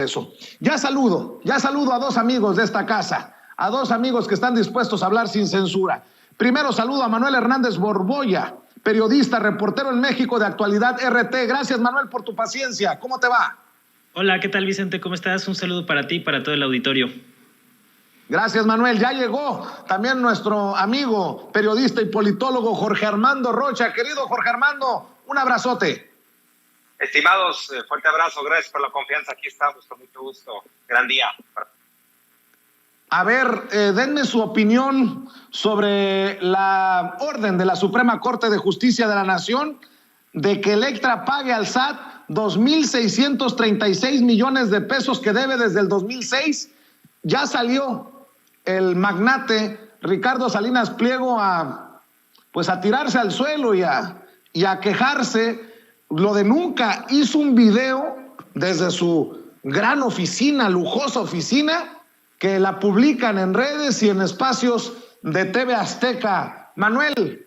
eso. Ya saludo a dos amigos de esta casa, a dos amigos que están dispuestos a hablar sin censura. Primero saludo a Manuel Hernández Borboya, periodista, reportero en México de Actualidad RT. Gracias, Manuel, por tu paciencia. ¿Cómo te va? Hola, ¿qué tal, Vicente? ¿Cómo estás? Un saludo para ti y para todo el auditorio. Gracias, Manuel. Ya llegó también nuestro amigo, periodista y politólogo Jorge Armando Rocha. Querido Jorge Armando, un abrazote. Estimados, fuerte abrazo, gracias por la confianza, aquí estamos, con mucho gusto, gran día. A ver, denme su opinión sobre la orden de la Suprema Corte de Justicia de la Nación de que Electra pague al SAT 2,636 millones de pesos que debe desde el 2006. Ya salió el magnate Ricardo Salinas Pliego a tirarse al suelo y a quejarse. Lo de nunca, hizo un video desde su gran oficina, lujosa oficina, que la publican en redes y en espacios de TV Azteca. Manuel,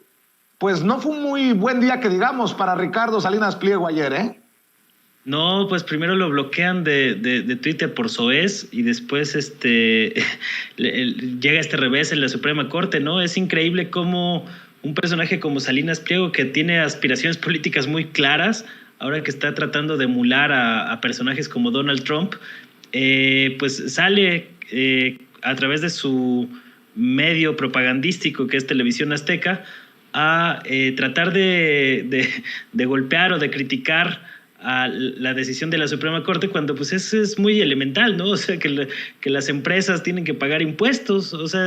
pues no fue un muy buen día que digamos para Ricardo Salinas Pliego ayer, ¿eh? No, pues primero lo bloquean de Twitter por soez y después llega este revés en la Suprema Corte, ¿no? Es increíble cómo un personaje como Salinas Pliego, que tiene aspiraciones políticas muy claras, ahora que está tratando de emular a personajes como Donald Trump, pues sale a través de su medio propagandístico, que es Televisión Azteca, a tratar de golpear o de criticar a la decisión de la Suprema Corte, cuando pues es muy elemental, ¿no? O sea, que las empresas tienen que pagar impuestos, o sea,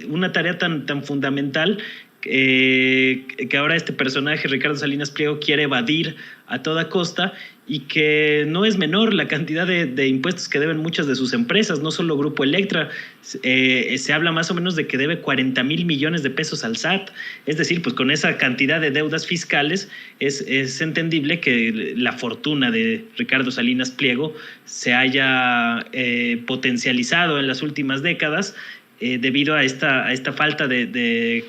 una tarea tan fundamental que ahora este personaje, Ricardo Salinas Pliego, quiere evadir a toda costa, y que no es menor la cantidad de impuestos que deben muchas de sus empresas, no solo Grupo Electra. Se habla más o menos de que debe 40,000 millones de pesos al SAT, es decir, pues con esa cantidad de deudas fiscales es entendible que la fortuna de Ricardo Salinas Pliego se haya potencializado en las últimas décadas, debido a esta falta de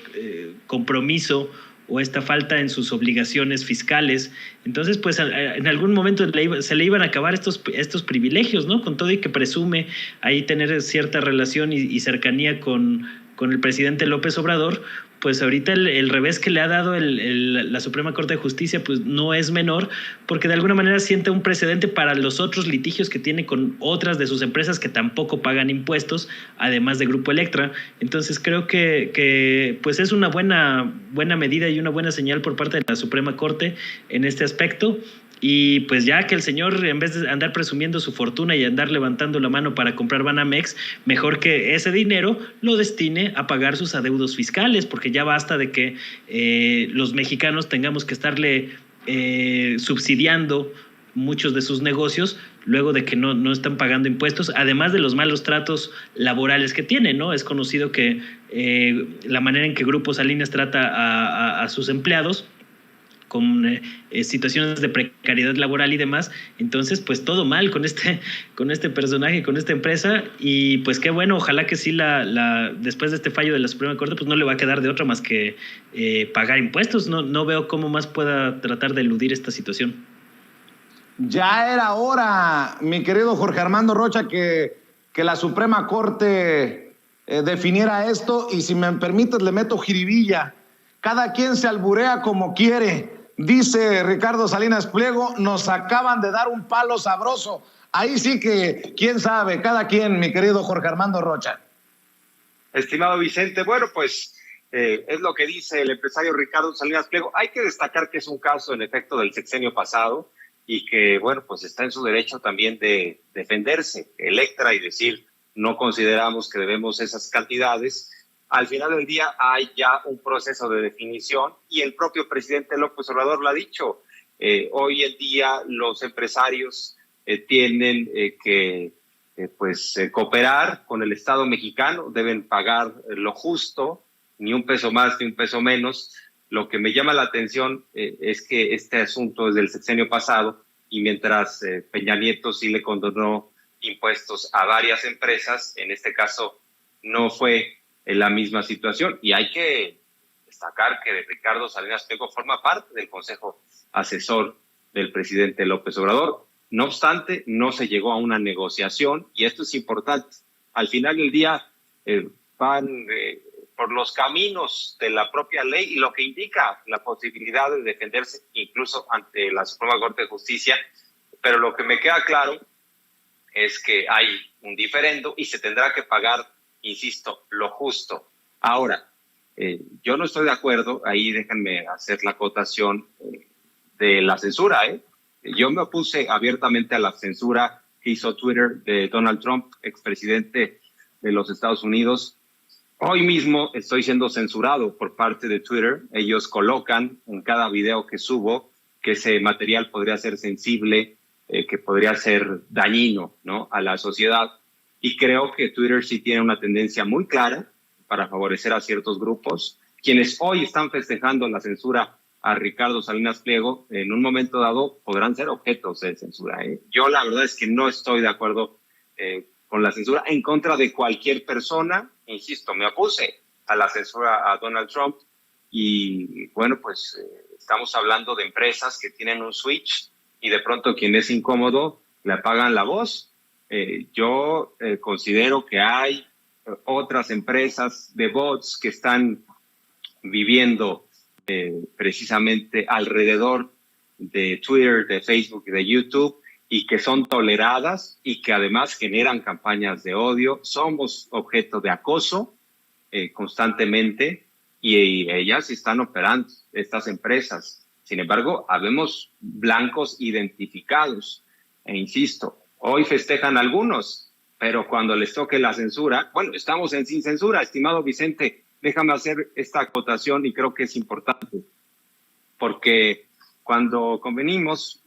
compromiso o esta falta en sus obligaciones fiscales. Entonces, pues en algún momento se le iban a acabar estos privilegios, ¿no? Con todo y que presume ahí tener cierta relación y cercanía con el presidente López Obrador, pues ahorita el revés que le ha dado la Suprema Corte de Justicia pues no es menor, porque de alguna manera siente un precedente para los otros litigios que tiene con otras de sus empresas que tampoco pagan impuestos, además de Grupo Electra. Entonces creo que pues es una buena medida y una buena señal por parte de la Suprema Corte en este aspecto. Y pues ya que el señor, en vez de andar presumiendo su fortuna y andar levantando la mano para comprar Banamex, mejor que ese dinero lo destine a pagar sus adeudos fiscales, porque ya basta de que los mexicanos tengamos que estarle subsidiando muchos de sus negocios luego de que no están pagando impuestos, además de los malos tratos laborales que tienen, ¿no? Es conocido que la manera en que Grupo Salinas trata a sus empleados, con situaciones de precariedad laboral y demás. Entonces pues todo mal con este personaje, con esta empresa, y pues qué bueno, ojalá que sí después de este fallo de la Suprema Corte pues no le va a quedar de otra más que pagar impuestos. No veo cómo más pueda tratar de eludir esta situación. Ya era hora, mi querido Jorge Armando Rocha, que la Suprema Corte definiera esto, y si me permites le meto jiribilla. Cada quien se alburea como quiere, dice Ricardo Salinas Pliego, nos acaban de dar un palo sabroso. Ahí sí que, quién sabe, cada quien, mi querido Jorge Armando Rocha. Estimado Vicente, bueno, pues es lo que dice el empresario Ricardo Salinas Pliego. Hay que destacar que es un caso en efecto del sexenio pasado y que, bueno, pues está en su derecho también de defenderse, Electra, y decir, no consideramos que debemos esas cantidades. Al final del día hay ya un proceso de definición y el propio presidente López Obrador lo ha dicho. Hoy en día los empresarios tienen que cooperar con el Estado mexicano, deben pagar lo justo, ni un peso más ni un peso menos. Lo que me llama la atención es que este asunto es del sexenio pasado, y mientras Peña Nieto sí le condonó impuestos a varias empresas, en este caso no fue en la misma situación, y hay que destacar que Ricardo Salinas Pliego forma parte del Consejo Asesor del presidente López Obrador. No obstante, no se llegó a una negociación y esto es importante. Al final del día van por los caminos de la propia ley y lo que indica la posibilidad de defenderse incluso ante la Suprema Corte de Justicia, pero lo que me queda claro es que hay un diferendo y se tendrá que pagar, insisto, lo justo. Ahora, yo no estoy de acuerdo, ahí déjenme hacer la acotación de la censura. Yo me opuse abiertamente a la censura que hizo Twitter de Donald Trump, expresidente de los Estados Unidos. Hoy mismo estoy siendo censurado por parte de Twitter. Ellos colocan en cada video que subo que ese material podría ser sensible, que podría ser dañino, ¿no?, a la sociedad. Y creo que Twitter sí tiene una tendencia muy clara para favorecer a ciertos grupos. Quienes hoy están festejando la censura a Ricardo Salinas Pliego, en un momento dado podrán ser objetos de censura. Yo la verdad es que no estoy de acuerdo con la censura en contra de cualquier persona. Insisto, me opuse a la censura a Donald Trump y bueno, pues estamos hablando de empresas que tienen un switch y de pronto quien es incómodo le apagan la voz. Yo considero que hay otras empresas de bots que están viviendo precisamente alrededor de Twitter, de Facebook y de YouTube y que son toleradas y que además generan campañas de odio. Somos objeto de acoso constantemente y ellas están operando, estas empresas. Sin embargo, habemos blancos identificados e insisto, hoy festejan algunos, pero cuando les toque la censura, bueno, estamos en sin censura, estimado Vicente, déjame hacer esta acotación y creo que es importante, porque cuando convenimos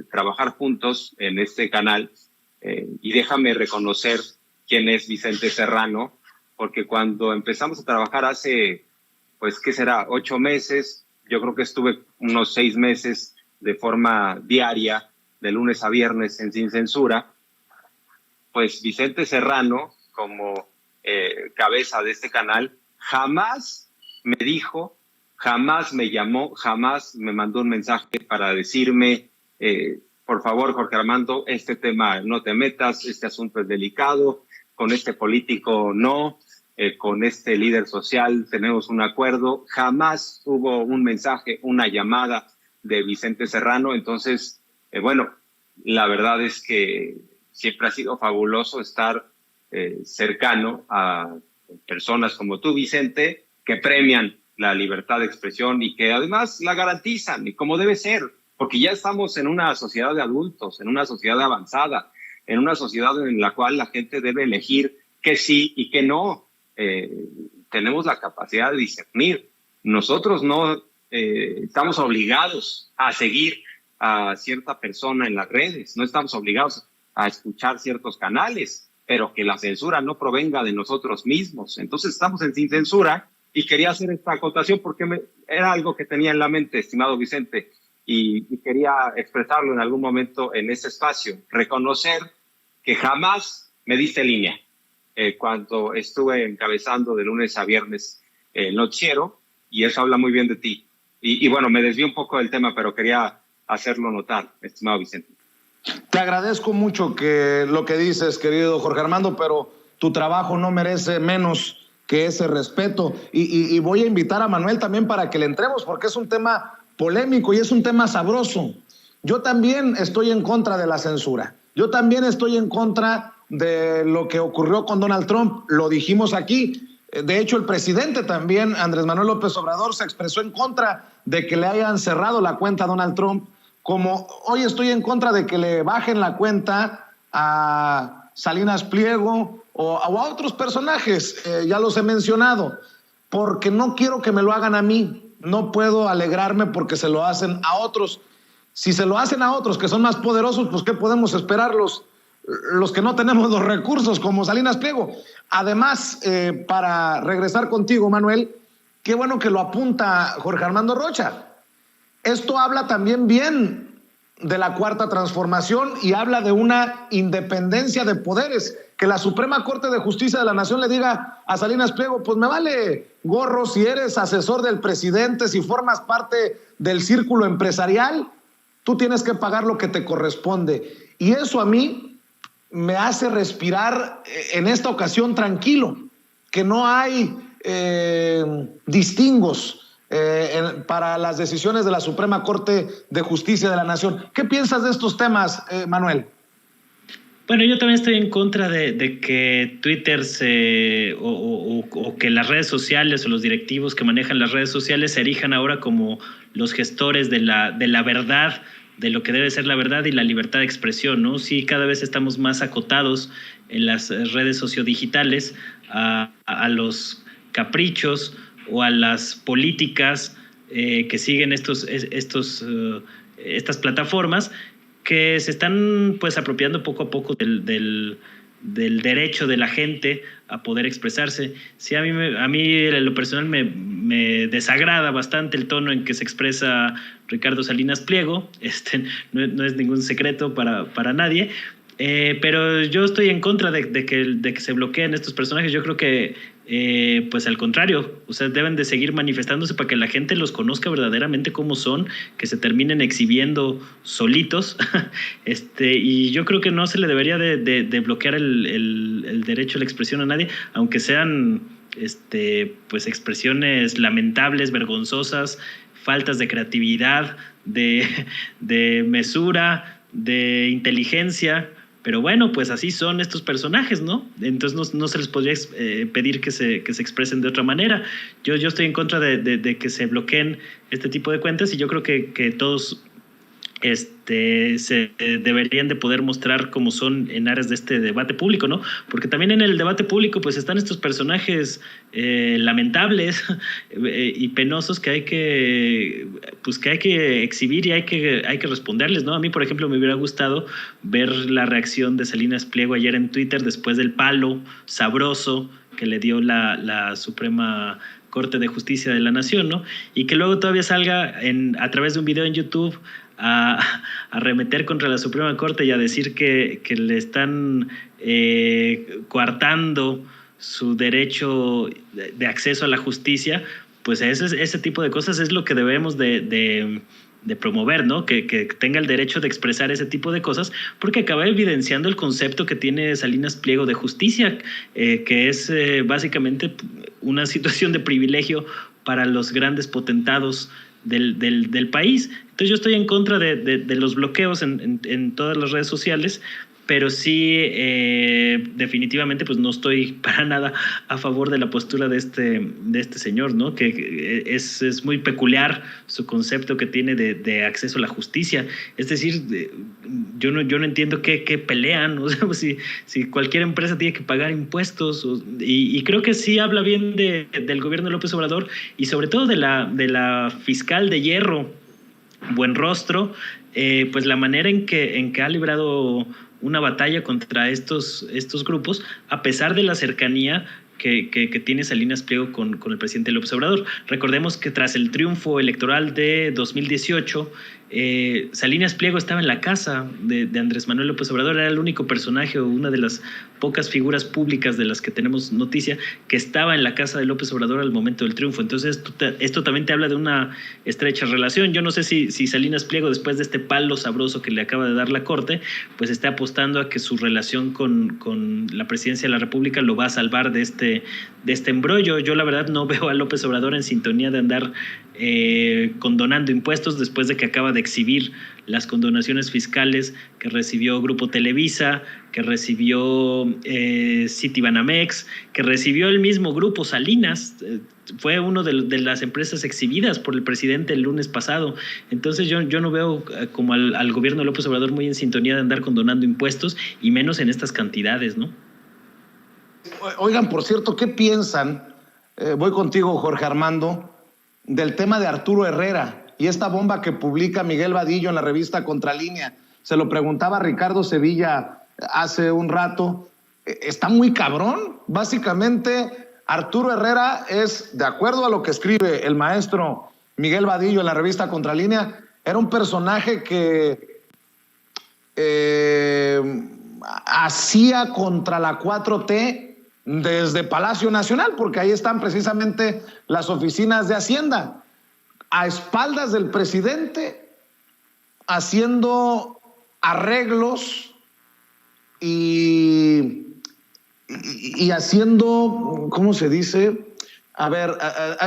trabajar juntos en este canal, y déjame reconocer quién es Vicente Serrano, porque cuando empezamos a trabajar hace, pues, ¿qué será?, 8 meses, yo creo que estuve unos 6 meses de forma diaria, de lunes a viernes en Sin Censura, pues Vicente Serrano, como cabeza de este canal, jamás me dijo, jamás me llamó, jamás me mandó un mensaje para decirme, por favor, Jorge Armando, este tema no te metas, este asunto es delicado, con este político no, con este líder social tenemos un acuerdo. Jamás hubo un mensaje, una llamada de Vicente Serrano. Entonces, bueno, la verdad es que siempre ha sido fabuloso estar cercano a personas como tú, Vicente, que premian la libertad de expresión y que además la garantizan, y como debe ser, porque ya estamos en una sociedad de adultos, en una sociedad avanzada, en una sociedad en la cual la gente debe elegir que sí y que no. Tenemos la capacidad de discernir. Nosotros no estamos obligados a seguir a cierta persona en las redes, no estamos obligados a escuchar ciertos canales, pero que la censura no provenga de nosotros mismos. Entonces estamos en Sin Censura y quería hacer esta acotación porque era algo que tenía en la mente, estimado Vicente, y quería expresarlo en algún momento en ese espacio, reconocer que jamás me diste línea. Cuando estuve encabezando de lunes a viernes el noticiero, y eso habla muy bien de ti. Y bueno, me desvío un poco del tema, pero quería hacerlo notar, estimado Vicente. Te agradezco mucho lo que dices, querido Jorge Armando, pero tu trabajo no merece menos que ese respeto. Y voy a invitar a Manuel también para que le entremos, porque es un tema polémico y es un tema sabroso. Yo también estoy en contra de la censura. Yo también estoy en contra de lo que ocurrió con Donald Trump. Lo dijimos aquí. De hecho, el presidente también, Andrés Manuel López Obrador, se expresó en contra de que le hayan cerrado la cuenta a Donald Trump, como hoy estoy en contra de que le bajen la cuenta a Salinas Pliego o a otros personajes, ya los he mencionado, porque no quiero que me lo hagan a mí. No puedo alegrarme porque se lo hacen a otros. Si se lo hacen a otros que son más poderosos, pues ¿qué podemos esperar los que no tenemos los recursos, como Salinas Pliego? Además, para regresar contigo, Manuel, qué bueno que lo apunta Jorge Armando Rocha. Esto habla también bien de la Cuarta Transformación y habla de una independencia de poderes. Que la Suprema Corte de Justicia de la Nación le diga a Salinas Pliego, pues me vale gorro si eres asesor del presidente, si formas parte del círculo empresarial, tú tienes que pagar lo que te corresponde. Y eso a mí me hace respirar en esta ocasión tranquilo, que no hay distingos para las decisiones de la Suprema Corte de Justicia de la Nación. ¿Qué piensas de estos temas, Manuel? Bueno, yo también estoy en contra de que Twitter o que las redes sociales o los directivos que manejan las redes sociales se erijan ahora como los gestores de la verdad, de lo que debe ser la verdad y la libertad de expresión, ¿no? Sí, cada vez estamos más acotados en las redes sociodigitales a los caprichos o a las políticas que siguen estas plataformas, que se están pues apropiando poco a poco del derecho de la gente a poder expresarse. Sí, a mí en lo personal me desagrada bastante el tono en que se expresa Ricardo Salinas Pliego. No es ningún secreto para nadie, pero yo estoy en contra de que se bloqueen estos personajes. Yo creo que pues al contrario, o sea, deben de seguir manifestándose para que la gente los conozca verdaderamente cómo son, que se terminen exhibiendo solitos. Y yo creo que no se le debería de bloquear el derecho a la expresión a nadie, aunque sean pues expresiones lamentables, vergonzosas, faltas de creatividad, de mesura, de inteligencia. Pero bueno, pues así son estos personajes, ¿no? Entonces no se les podría pedir que se expresen de otra manera. Yo estoy en contra de que se bloqueen este tipo de cuentas, y yo creo que todos se deberían de poder mostrar como son en áreas de este debate público, ¿no? Porque también en el debate público pues están estos personajes lamentables y penosos que hay que exhibir y hay que responderles, ¿no? A mí, por ejemplo, me hubiera gustado ver la reacción de Salinas Pliego ayer en Twitter después del palo sabroso que le dio la Suprema Corte de Justicia de la Nación, ¿no? Y que luego todavía salga a través de un video en YouTube a arremeter contra la Suprema Corte y a decir que le están coartando su derecho de acceso a la justicia. Pues ese tipo de cosas es lo que debemos de promover, ¿no? Que tenga el derecho de expresar ese tipo de cosas, porque acaba evidenciando el concepto que tiene Salinas Pliego de justicia, que es básicamente una situación de privilegio para los grandes potentados del país. Entonces yo estoy en contra de los bloqueos en todas las redes sociales, pero sí definitivamente pues no estoy para nada a favor de la postura de este señor, ¿no? Que es muy peculiar su concepto que tiene de acceso a la justicia. Es decir, yo no entiendo qué pelean, o sea, pues si cualquier empresa tiene que pagar impuestos, y creo que sí habla bien del gobierno de López Obrador, y sobre todo de la fiscal de hierro, Buenrostro, pues la manera en que ha librado una batalla contra estos grupos, a pesar de la cercanía que tiene Salinas Pliego con el presidente López Obrador. Recordemos que tras el triunfo electoral de 2018, Salinas Pliego estaba en la casa de Andrés Manuel López Obrador. Era el único personaje o una de las pocas figuras públicas de las que tenemos noticia que estaba en la casa de López Obrador al momento del triunfo. Entonces esto también te habla de una estrecha relación. Yo no sé si Salinas Pliego, después de este palo sabroso que le acaba de dar la Corte, pues está apostando a que su relación con la presidencia de la República lo va a salvar de este embrollo. Yo la verdad no veo a López Obrador en sintonía de andar condonando impuestos después de que acaba de exhibir las condonaciones fiscales que recibió Grupo Televisa, que recibió Citibanamex, que recibió el mismo Grupo Salinas. Fue uno de las empresas exhibidas por el presidente el lunes pasado. Entonces yo no veo como al gobierno de López Obrador muy en sintonía de andar condonando impuestos, y menos en estas cantidades, ¿no? Oigan, por cierto, ¿qué piensan? Voy contigo, Jorge Armando, del tema de Arturo Herrera y esta bomba que publica Miguel Vadillo en la revista Contralínea. Se lo preguntaba a Ricardo Sevilla hace un rato. Está muy cabrón. Básicamente, Arturo Herrera es, de acuerdo a lo que escribe el maestro Miguel Vadillo en la revista Contralínea, era un personaje que hacía contra la 4T desde Palacio Nacional, porque ahí están precisamente las oficinas de Hacienda, a espaldas del presidente, haciendo arreglos y haciendo, ¿cómo se dice? A ver,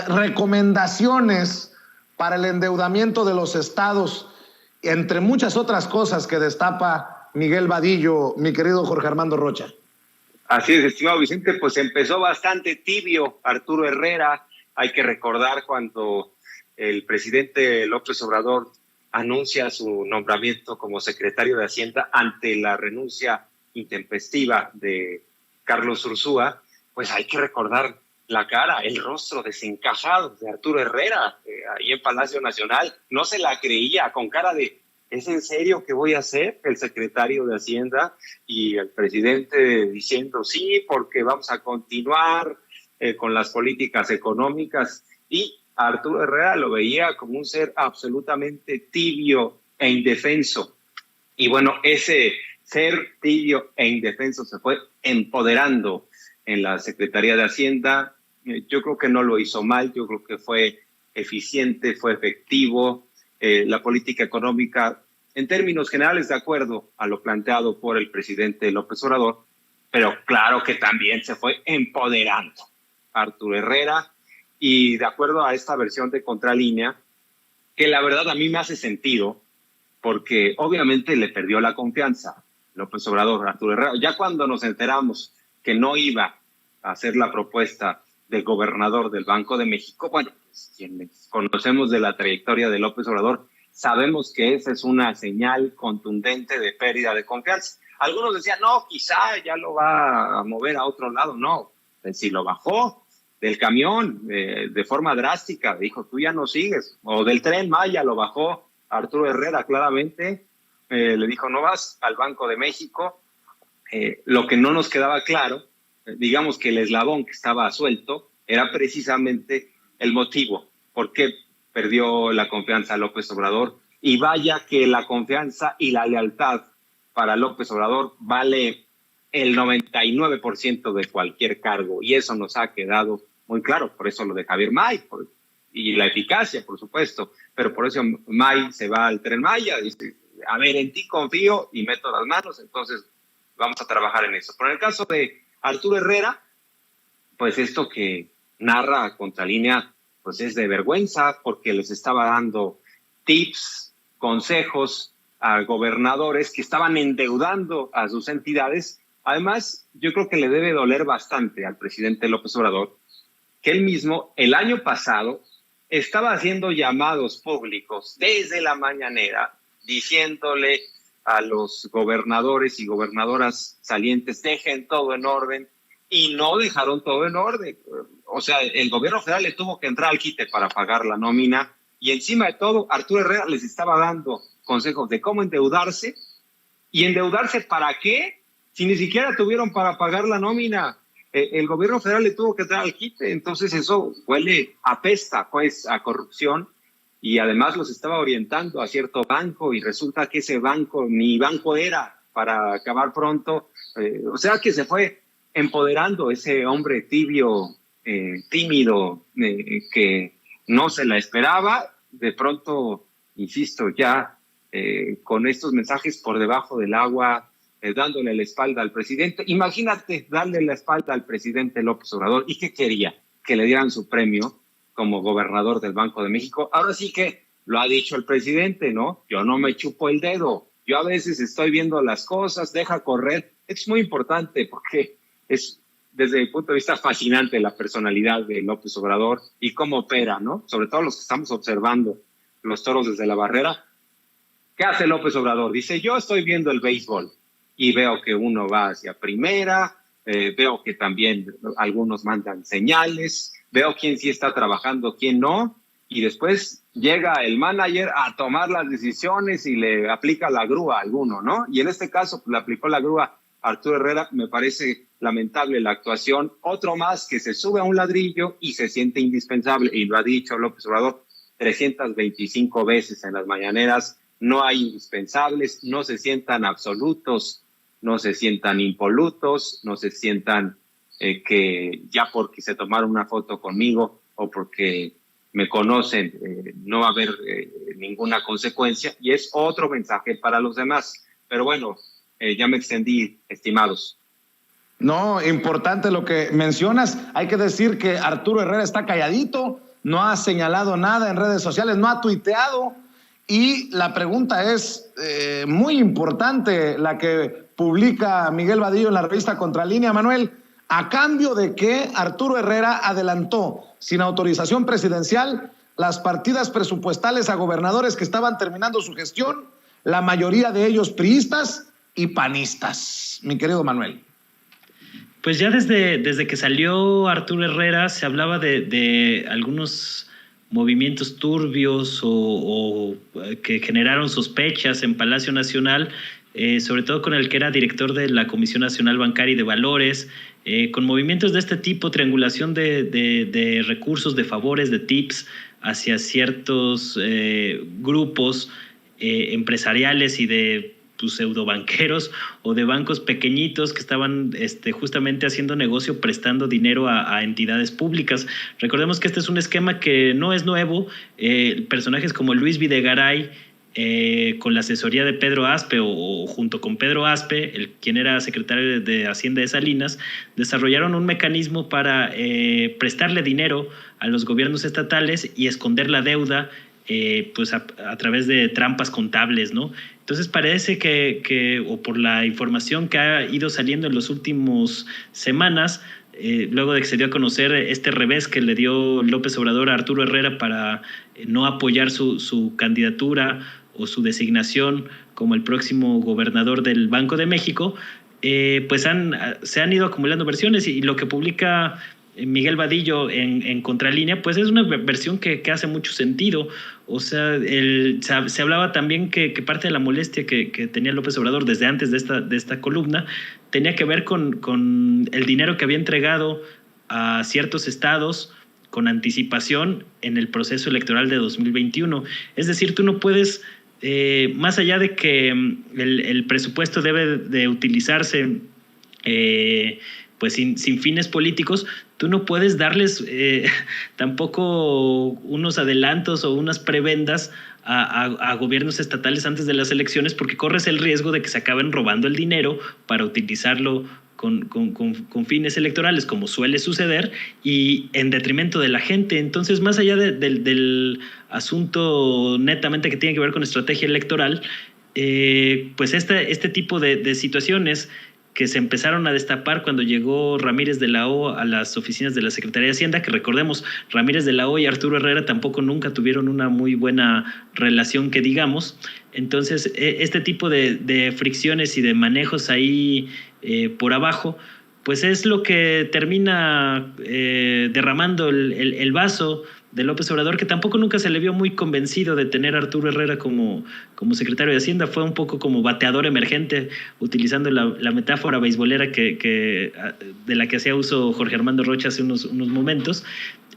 recomendaciones para el endeudamiento de los estados, entre muchas otras cosas que destapa Miguel Vadillo, mi querido Jorge Armando Rocha. Así es, estimado Vicente, pues empezó bastante tibio Arturo Herrera. Hay que recordar cuando el presidente López Obrador anuncia su nombramiento como secretario de Hacienda ante la renuncia intempestiva de Carlos Ursúa, pues hay que recordar la cara, el rostro desencajado de Arturo Herrera ahí en Palacio Nacional. No se la creía, con cara de ¿es en serio que voy a ser el secretario de Hacienda? Y el presidente diciendo sí, porque vamos a continuar con las políticas económicas. Y Arturo Herrera lo veía como un ser absolutamente tibio e indefenso. Y bueno, ese ser tibio e indefenso se fue empoderando en la Secretaría de Hacienda. Yo creo que no lo hizo mal, yo creo que fue eficiente, fue efectivo. La política económica, en términos generales, de acuerdo a lo planteado por el presidente López Obrador, pero claro que también se fue empoderando Arturo Herrera, y de acuerdo a esta versión de Contralínea, que la verdad a mí me hace sentido, porque obviamente le perdió la confianza López Obrador a Arturo Herrera. Ya cuando nos enteramos que no iba a hacer la propuesta de gobernador del Banco de México, bueno, pues, quienes conocemos de la trayectoria de López Obrador, sabemos que esa es una señal contundente de pérdida de confianza. Algunos decían, no, quizá ya lo va a mover a otro lado. No, si lo bajó del camión de forma drástica, dijo, tú ya no sigues. O del Tren Maya lo bajó Arturo Herrera claramente, le dijo, no vas al Banco de México. Lo que no nos quedaba claro, digamos que el eslabón que estaba suelto, era precisamente el motivo por qué perdió la confianza López Obrador. Y vaya que la confianza y la lealtad para López Obrador vale el 99% de cualquier cargo, y eso nos ha quedado muy claro. Por eso lo de Javier May, y la eficacia, por supuesto, pero por eso May se va al Tren Maya, dice, a ver, en ti confío y meto las manos, entonces vamos a trabajar en eso. Pero en el caso de Arturo Herrera, pues esto que narra Contralínea, pues es de vergüenza, porque les estaba dando tips, consejos a gobernadores que estaban endeudando a sus entidades. Además, yo creo que le debe doler bastante al presidente López Obrador que él mismo el año pasado estaba haciendo llamados públicos desde la mañanera, diciéndole a los gobernadores y gobernadoras salientes, dejen todo en orden, y no dejaron todo en orden. O sea, el gobierno federal le tuvo que entrar al quite para pagar la nómina, y encima de todo, Arturo Herrera les estaba dando consejos de cómo endeudarse. ¿Y endeudarse para qué? Si ni siquiera tuvieron para pagar la nómina. El gobierno federal le tuvo que entrar al quite. Entonces eso huele, apesta pues a corrupción, y además los estaba orientando a cierto banco, y resulta que ese banco ni banco era, para acabar pronto. O sea que se fue empoderando ese hombre tibio, tímido, que no se la esperaba. De pronto, insisto, ya con estos mensajes por debajo del agua, dándole la espalda al presidente. Imagínate darle la espalda al presidente López Obrador. ¿Y qué quería? Que le dieran su premio como gobernador del Banco de México. Ahora sí que lo ha dicho el presidente, ¿no? Yo no me chupo el dedo. Yo a veces estoy viendo las cosas, deja correr. Es muy importante porque es, desde mi punto de vista, fascinante la personalidad de López Obrador y cómo opera, ¿no? Sobre todo los que estamos observando los toros desde la barrera. ¿Qué hace López Obrador? Dice, yo estoy viendo el béisbol y veo que uno va hacia primera, veo que también algunos mandan señales, veo quién sí está trabajando, quién no, y después llega el manager a tomar las decisiones y le aplica la grúa a alguno, ¿no? Y en este caso le aplicó la grúa a Arturo Herrera. Me parece lamentable la actuación. Otro más que se sube a un ladrillo y se siente indispensable, y lo ha dicho López Obrador 325 veces en las mañaneras, no hay indispensables, no se sientan absolutos, no se sientan impolutos, no se sientan que ya porque se tomaron una foto conmigo o porque me conocen no va a haber ninguna consecuencia. Y es otro mensaje para los demás. Pero bueno, ya me extendí, estimados. No, importante lo que mencionas. Hay que decir que Arturo Herrera está calladito, no ha señalado nada en redes sociales, no ha tuiteado. Y la pregunta es muy importante, la que publica Miguel Vadillo en la revista Contralínea, Manuel. ¿A cambio de qué Arturo Herrera adelantó, sin autorización presidencial, las partidas presupuestales a gobernadores que estaban terminando su gestión, la mayoría de ellos priistas y panistas? Mi querido Manuel. Pues ya desde que salió Arturo Herrera se hablaba de algunos movimientos turbios o que generaron sospechas en Palacio Nacional, sobre todo con el que era director de la Comisión Nacional Bancaria y de Valores, con movimientos de este tipo, triangulación de recursos, de favores, de tips hacia ciertos grupos empresariales y de pseudobanqueros o de bancos pequeñitos que estaban justamente haciendo negocio prestando dinero a entidades públicas. Recordemos que este es un esquema que no es nuevo. Personajes como Luis Videgaray, con la asesoría de Pedro Aspe o junto con Pedro Aspe, quien era secretario de Hacienda de Salinas, desarrollaron un mecanismo para prestarle dinero a los gobiernos estatales y esconder la deuda pues a través de trampas contables, ¿no? Entonces parece que o por la información que ha ido saliendo en las últimas semanas, luego de que se dio a conocer este revés que le dio López Obrador a Arturo Herrera para no apoyar su candidatura o su designación como el próximo gobernador del Banco de México, pues se han ido acumulando versiones y lo que publica Miguel Vadillo en Contralínea, pues es una versión que hace mucho sentido. O sea, se hablaba también que parte de la molestia que tenía López Obrador desde antes de esta columna tenía que ver con el dinero que había entregado a ciertos estados con anticipación en el proceso electoral de 2021. Es decir, tú no puedes, más allá de que el presupuesto debe de utilizarse pues sin fines políticos, tú no puedes darles tampoco unos adelantos o unas prebendas a gobiernos estatales antes de las elecciones, porque corres el riesgo de que se acaben robando el dinero para utilizarlo con fines electorales, como suele suceder, y en detrimento de la gente. Entonces, más allá del asunto netamente que tiene que ver con estrategia electoral, pues este tipo de situaciones que se empezaron a destapar cuando llegó Ramírez de la O a las oficinas de la Secretaría de Hacienda, que recordemos, Ramírez de la O y Arturo Herrera tampoco nunca tuvieron una muy buena relación, que digamos. Entonces, este tipo de fricciones y de manejos ahí por abajo, pues es lo que termina derramando el vaso de López Obrador, que tampoco nunca se le vio muy convencido de tener a Arturo Herrera como secretario de Hacienda. Fue un poco como bateador emergente, utilizando la metáfora beisbolera de la que hacía uso Jorge Armando Rocha hace unos momentos.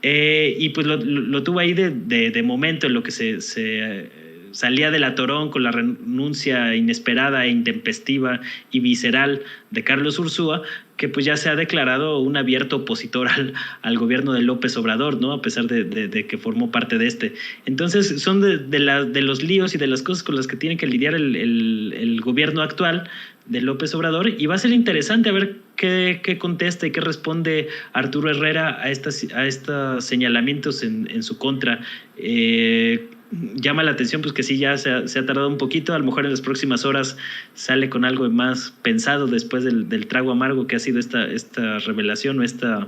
Y pues lo tuvo ahí de momento, en lo que se salía del atorón con la renuncia inesperada e intempestiva y visceral de Carlos Ursúa, que pues ya se ha declarado un abierto opositor al gobierno de López Obrador, ¿no? A pesar de que formó parte de este. Entonces son de los líos y de las cosas con las que tiene que lidiar el gobierno actual de López Obrador, y va a ser interesante a ver qué contesta y qué responde Arturo Herrera a estos señalamientos en su contra. Llama la atención pues que sí, ya se ha tardado un poquito. A lo mejor en las próximas horas sale con algo más pensado después del trago amargo que ha sido esta revelación o esta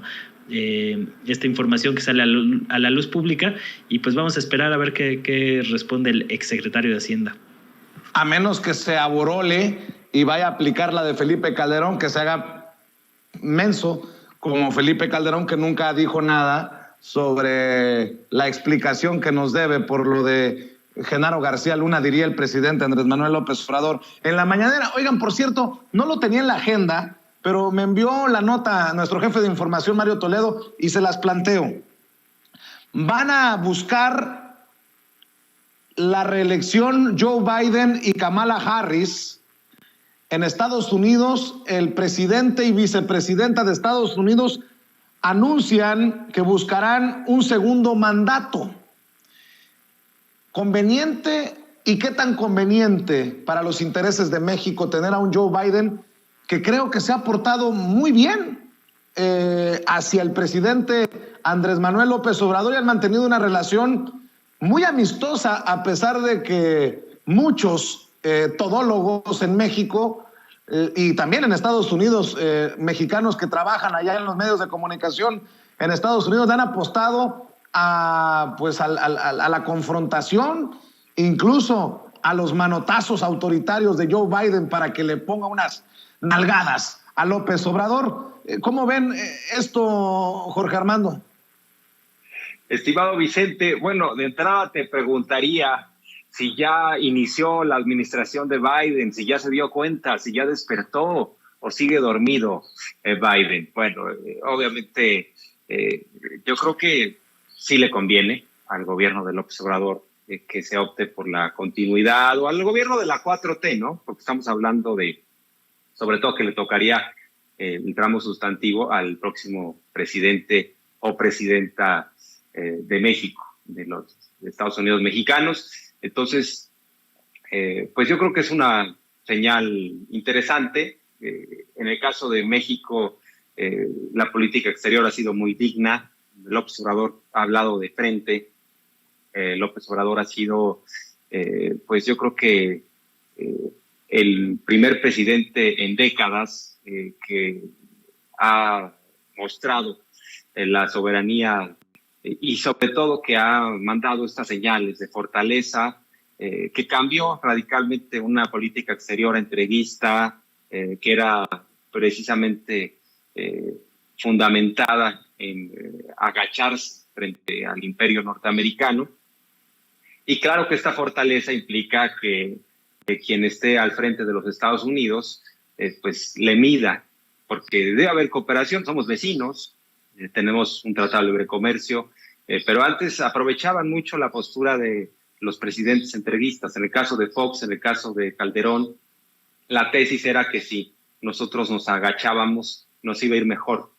información que sale a la luz pública, y pues vamos a esperar a ver qué responde el exsecretario de Hacienda. A menos que se aborole y vaya a aplicar la de Felipe Calderón, que se haga menso como Felipe Calderón, que nunca dijo nada sobre la explicación que nos debe por lo de Genaro García Luna, diría el presidente Andrés Manuel López Obrador en la mañanera. Oigan, por cierto, no lo tenía en la agenda, pero me envió la nota nuestro jefe de información, Mario Toledo, y se las planteo. Van a buscar la reelección Joe Biden y Kamala Harris en Estados Unidos. El presidente y vicepresidenta de Estados Unidos anuncian que buscarán un segundo mandato. ¿Conveniente ¿Y qué tan conveniente para los intereses de México tener a un Joe Biden que creo que se ha portado muy bien hacia el presidente Andrés Manuel López Obrador y han mantenido una relación muy amistosa, a pesar de que muchos todólogos en México y también en Estados Unidos, mexicanos que trabajan allá en los medios de comunicación en Estados Unidos, han apostado a la confrontación, incluso a los manotazos autoritarios de Joe Biden para que le ponga unas nalgadas a López Obrador. ¿Cómo ven esto, Jorge Armando? Estimado Vicente, bueno, de entrada te preguntaría si ya inició la administración de Biden, si ya se dio cuenta, si ya despertó o sigue dormido Biden. Bueno, obviamente yo creo que sí le conviene al gobierno de López Obrador que se opte por la continuidad, o al gobierno de la 4T, ¿no? Porque estamos hablando de, sobre todo, que le tocaría el tramo sustantivo al próximo presidente o presidenta de México, de los Estados Unidos mexicanos. Entonces, pues yo creo que es una señal interesante. En el caso de México, la política exterior ha sido muy digna. López Obrador ha hablado de frente. López Obrador ha sido, pues yo creo que el primer presidente en décadas que ha mostrado la soberanía y sobre todo que ha mandado estas señales de fortaleza, que cambió radicalmente una política exterior entreguista, que era precisamente fundamentada en agacharse frente al imperio norteamericano. Y claro que esta fortaleza implica que quien esté al frente de los Estados Unidos pues le mida, porque debe haber cooperación, somos vecinos, tenemos un tratado de libre comercio, pero antes aprovechaban mucho la postura de los presidentes entreguistas. En el caso de Fox, en el caso de Calderón, la tesis era que si nosotros nos agachábamos, nos iba a ir mejor.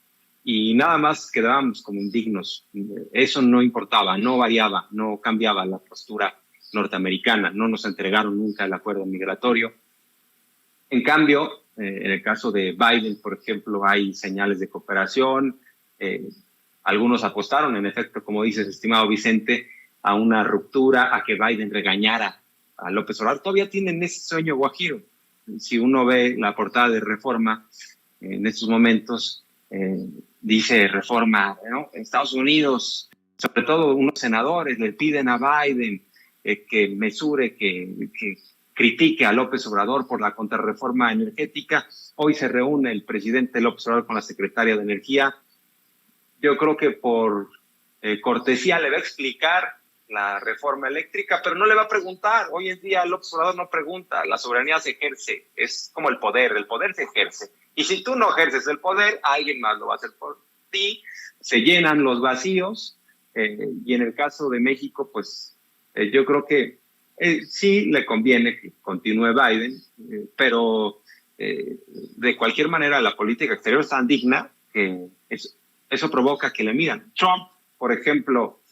Y nada más quedábamos como indignos. Eso no importaba, no variaba, no cambiaba la postura norteamericana. No nos entregaron nunca el acuerdo migratorio. En cambio, en el caso de Biden, por ejemplo, hay señales de cooperación. Algunos apostaron, en efecto, como dices, estimado Vicente, a una ruptura, a que Biden regañara a López Obrador. Todavía tienen ese sueño guajiro. Si uno ve la portada de Reforma, en estos momentos dice Reforma, ¿no? Estados Unidos, sobre todo unos senadores, le piden a Biden que mesure, que critique a López Obrador por la contrarreforma energética. Hoy se reúne el presidente López Obrador con la secretaria de Energía. Yo creo que por cortesía le va a explicar la reforma eléctrica, pero no le va a preguntar. Hoy en día López Obrador no pregunta, la soberanía se ejerce, es como el poder se ejerce. Y si tú no ejerces el poder, alguien más lo va a hacer por ti, se llenan los vacíos, y en el caso de México, pues yo creo que sí le conviene que continúe Biden, pero de cualquier manera la política exterior es tan digna que eso provoca que le miran. Trump, por ejemplo,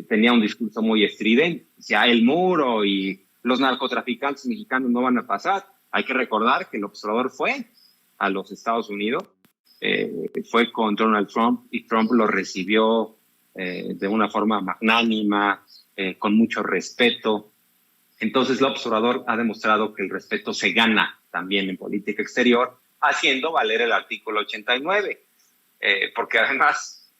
tenía un discurso muy estridente, decía el muro y los narcotraficantes mexicanos no van a pasar. Hay que recordar que el observador fue a los Estados Unidos, fue con Donald Trump y Trump lo recibió de una forma magnánima, con mucho respeto. Entonces López Obrador ha demostrado que el respeto se gana también en política exterior, haciendo valer el artículo 89, porque además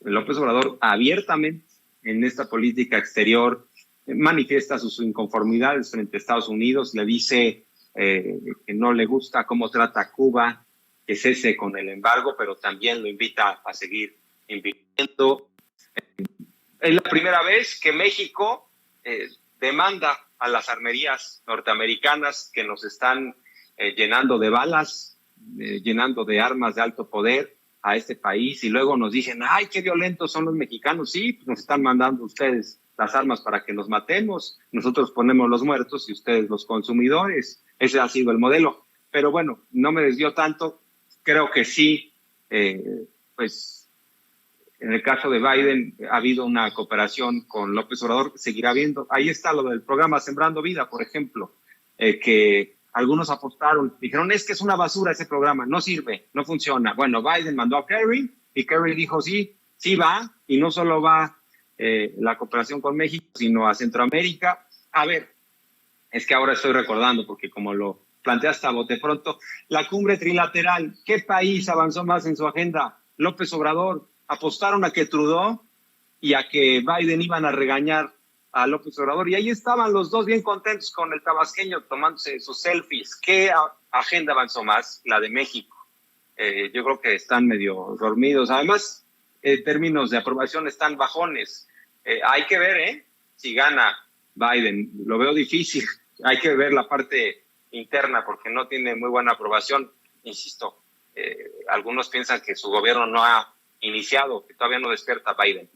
López Obrador abiertamente en esta política exterior manifiesta sus inconformidades frente a Estados Unidos, le dice que no le gusta cómo trata a Cuba, que cese con el embargo, pero también lo invita a seguir invirtiendo. Es la primera vez que México demanda a las armerías norteamericanas que nos están llenando de balas, llenando de armas de alto poder a este país, y luego nos dicen, ay, qué violentos son los mexicanos. Sí, pues nos están mandando ustedes las armas para que nos matemos, nosotros ponemos los muertos y ustedes los consumidores. Ese ha sido el modelo. Pero bueno, no me desvío tanto. Creo que sí, pues En el caso de Biden ha habido una cooperación con López Obrador, seguirá habiendo. Ahí está lo del programa Sembrando Vida, por ejemplo, que algunos apostaron, dijeron, es que es una basura ese programa, no sirve, no funciona. Bueno, Biden mandó a Kerry y Kerry dijo, sí, sí va, y no solo va la cooperación con México, sino a Centroamérica. A ver, es que ahora estoy recordando, porque como lo planteaste a bote pronto, la cumbre trilateral, ¿qué país avanzó más en su agenda? López Obrador. Apostaron a que Trudeau y a que Biden iban a regañar a López Obrador, y ahí estaban los dos bien contentos con el tabasqueño tomándose sus selfies. ¿Qué agenda avanzó más? La de México. Yo creo que están medio dormidos. Además, en términos de aprobación están bajones. Hay que ver si gana Biden. Lo veo difícil. Hay que ver la parte interna porque no tiene muy buena aprobación. Insisto, algunos piensan que su gobierno no ha iniciado, que todavía no despierta Biden.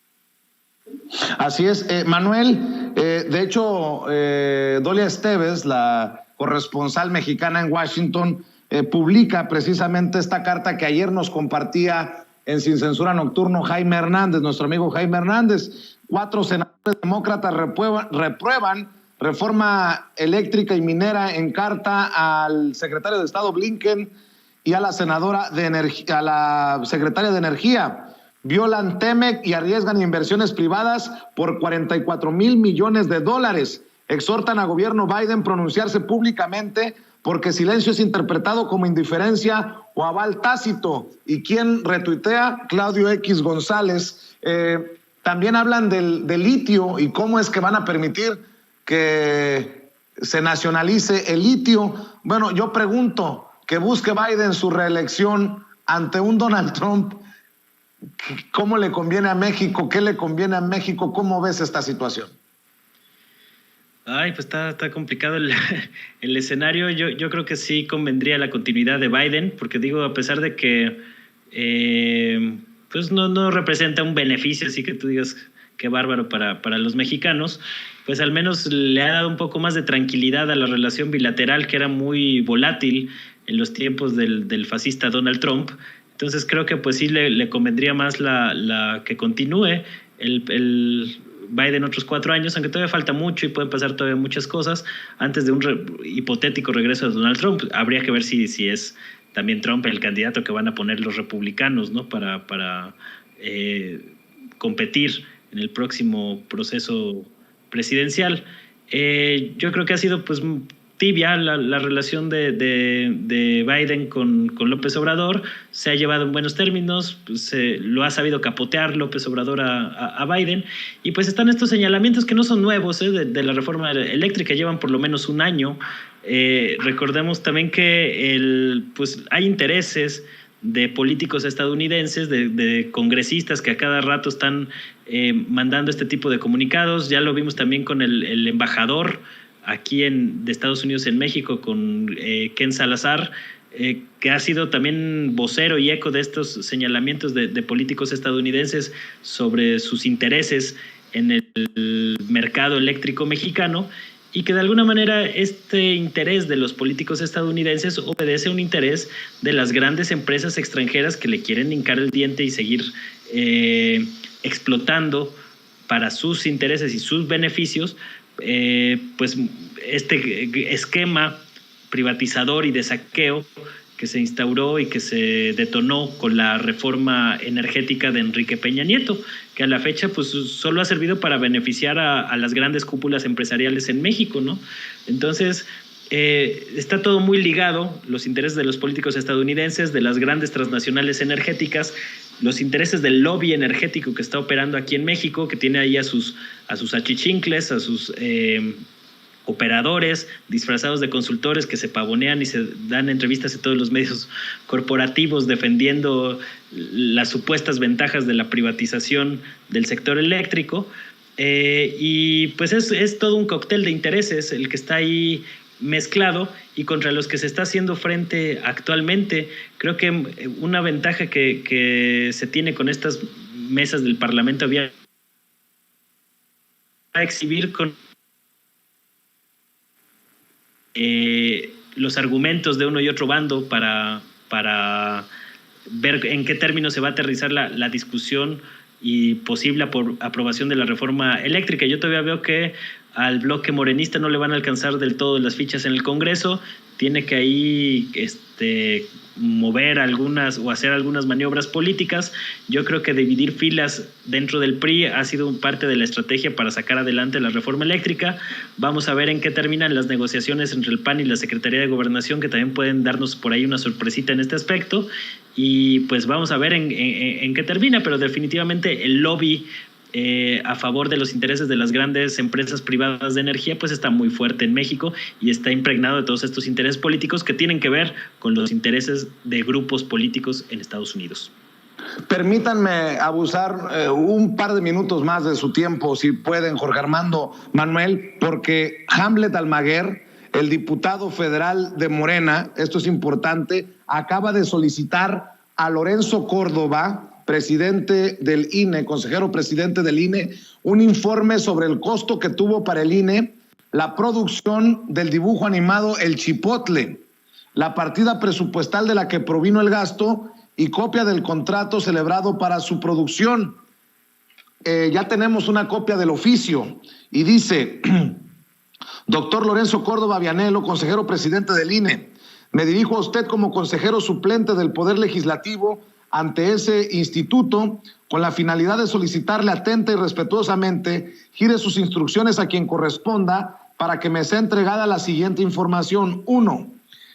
Así es, Manuel. De hecho, Dolia Esteves, la corresponsal mexicana en Washington, publica precisamente esta carta que ayer nos compartía en Sin Censura Nocturno Jaime Hernández, nuestro amigo Jaime Hernández. 4 senadores demócratas reprueban reforma eléctrica y minera en carta al secretario de Estado Blinken y a la senadora de a la secretaria de Energía. Violan TEMEC y arriesgan inversiones privadas por $44 mil millones. Exhortan a gobierno Biden pronunciarse públicamente porque silencio es interpretado como indiferencia o aval tácito. ¿Y quién retuitea? Claudio X González. También hablan del litio y cómo es que van a permitir que se nacionalice el litio. Bueno, yo pregunto, que busque Biden su reelección ante un Donald Trump, ¿cómo le conviene a México? ¿Qué le conviene a México? ¿Cómo ves esta situación? Ay, pues está complicado el escenario. Yo creo que sí convendría la continuidad de Biden, porque digo, a pesar de que pues no representa un beneficio, así que tú digas qué bárbaro para los mexicanos, pues al menos le ha dado un poco más de tranquilidad a la relación bilateral, que era muy volátil en los tiempos del fascista Donald Trump. Entonces creo que pues sí le convendría más la que continúe el Biden otros 4 años, aunque todavía falta mucho y pueden pasar todavía muchas cosas antes de un hipotético regreso de Donald Trump. Habría que ver si es también Trump el candidato que van a poner los republicanos, ¿no? para competir en el próximo proceso presidencial. Yo creo que ha sido pues tibia la relación de Biden con López Obrador. Se ha llevado en buenos términos, pues, lo ha sabido capotear López Obrador a Biden, y pues están estos señalamientos que no son nuevos de la reforma eléctrica, llevan por lo menos un año. Recordemos también que pues hay intereses de políticos estadounidenses, de congresistas que a cada rato están mandando este tipo de comunicados. Ya lo vimos también con el embajador aquí de Estados Unidos en México, con Ken Salazar, que ha sido también vocero y eco de estos señalamientos de políticos estadounidenses sobre sus intereses en el mercado eléctrico mexicano, y que de alguna manera este interés de los políticos estadounidenses obedece a un interés de las grandes empresas extranjeras que le quieren hincar el diente y seguir explotando para sus intereses y sus beneficios pues este esquema privatizador y de saqueo que se instauró y que se detonó con la reforma energética de Enrique Peña Nieto, que a la fecha pues solo ha servido para beneficiar a las grandes cúpulas empresariales en México, ¿no? Entonces está todo muy ligado, los intereses de los políticos estadounidenses, de las grandes transnacionales energéticas, los intereses del lobby energético que está operando aquí en México, que tiene ahí a sus achichincles, a sus operadores disfrazados de consultores que se pavonean y se dan entrevistas en todos los medios corporativos defendiendo las supuestas ventajas de la privatización del sector eléctrico. Y pues es todo un cóctel de intereses el que está ahí mezclado y contra los que se está haciendo frente actualmente. Creo que una ventaja que se tiene con estas mesas del Parlamento abierto a exhibir con los argumentos de uno y otro bando para ver en qué términos se va a aterrizar la discusión y posible aprobación de la reforma eléctrica. Yo todavía veo que al bloque morenista no le van a alcanzar del todo las fichas en el Congreso, tiene que ahí mover algunas o hacer algunas maniobras políticas. Yo creo que dividir filas dentro del PRI ha sido parte de la estrategia para sacar adelante la reforma eléctrica. Vamos a ver en qué terminan las negociaciones entre el PAN y la Secretaría de Gobernación, que también pueden darnos por ahí una sorpresita en este aspecto, y pues vamos a ver en qué termina, pero definitivamente el lobby a favor de los intereses de las grandes empresas privadas de energía pues está muy fuerte en México y está impregnado de todos estos intereses políticos que tienen que ver con los intereses de grupos políticos en Estados Unidos. Permítanme abusar un par de minutos más de su tiempo, si pueden, Jorge Armando, Manuel, porque Hamlet Almaguer, el diputado federal de Morena, esto es importante, acaba de solicitar a Lorenzo Córdoba, presidente del INE, consejero presidente del INE, un informe sobre el costo que tuvo para el INE la producción del dibujo animado El Chipotle, la partida presupuestal de la que provino el gasto y copia del contrato celebrado para su producción. Ya tenemos una copia del oficio y dice: doctor Lorenzo Córdoba Vianello, consejero presidente del INE, me dirijo a usted como consejero suplente del Poder Legislativo ante ese instituto con la finalidad de solicitarle atenta y respetuosamente gire sus instrucciones a quien corresponda para que me sea entregada la siguiente información. 1.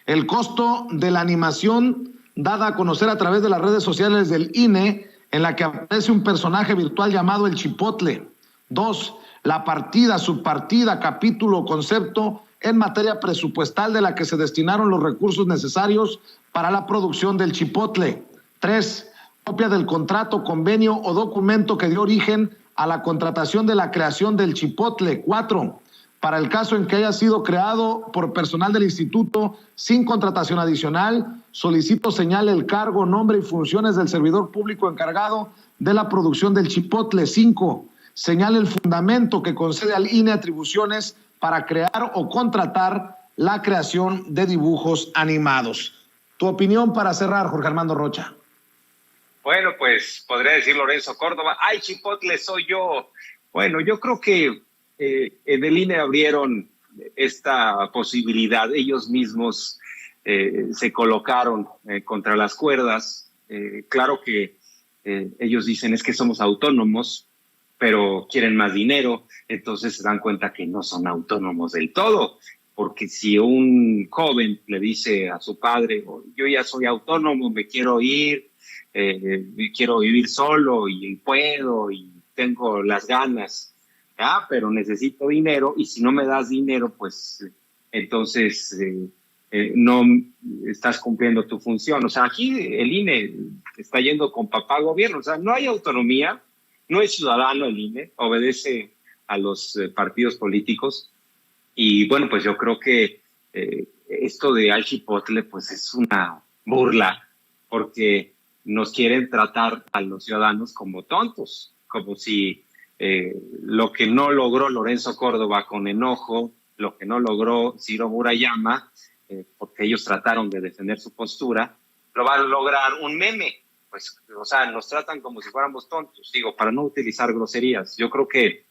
El costo de la animación dada a conocer a través de las redes sociales del INE, en la que aparece un personaje virtual llamado El Chipotle. 2. La partida, subpartida, capítulo o concepto en materia presupuestal de la que se destinaron los recursos necesarios para la producción del Chipotle. 3. Copia del contrato, convenio o documento que dio origen a la contratación de la creación del Chipotle. 4. Para el caso en que haya sido creado por personal del instituto sin contratación adicional, solicito señale el cargo, nombre y funciones del servidor público encargado de la producción del Chipotle. 5. Señale el fundamento que concede al INE atribuciones para crear o contratar la creación de dibujos animados. Tu opinión para cerrar, Jorge Armando Rocha. Bueno, pues podría decir Lorenzo Córdoba, ¡ay, Chipotle soy yo! Bueno, yo creo que en el INE abrieron esta posibilidad. Ellos mismos se colocaron contra las cuerdas. Claro que ellos dicen es que somos autónomos, pero quieren más dinero. Entonces se dan cuenta que no son autónomos del todo. Porque si un joven le dice a su padre, yo ya soy autónomo, me quiero ir, quiero vivir solo y puedo y tengo las ganas, pero necesito dinero y si no me das dinero, pues entonces no estás cumpliendo tu función. O sea, aquí el INE está yendo con papá gobierno, o sea, no hay autonomía, no es ciudadano el INE, obedece a los partidos políticos. Y bueno, pues yo creo que esto de Al Chipotle pues es una burla, porque nos quieren tratar a los ciudadanos como tontos, como si lo que no logró Lorenzo Córdoba con enojo, lo que no logró Ciro Murayama, porque ellos trataron de defender su postura, lo va a lograr un meme. Pues, o sea, nos tratan como si fuéramos tontos, digo, para no utilizar groserías. Yo creo que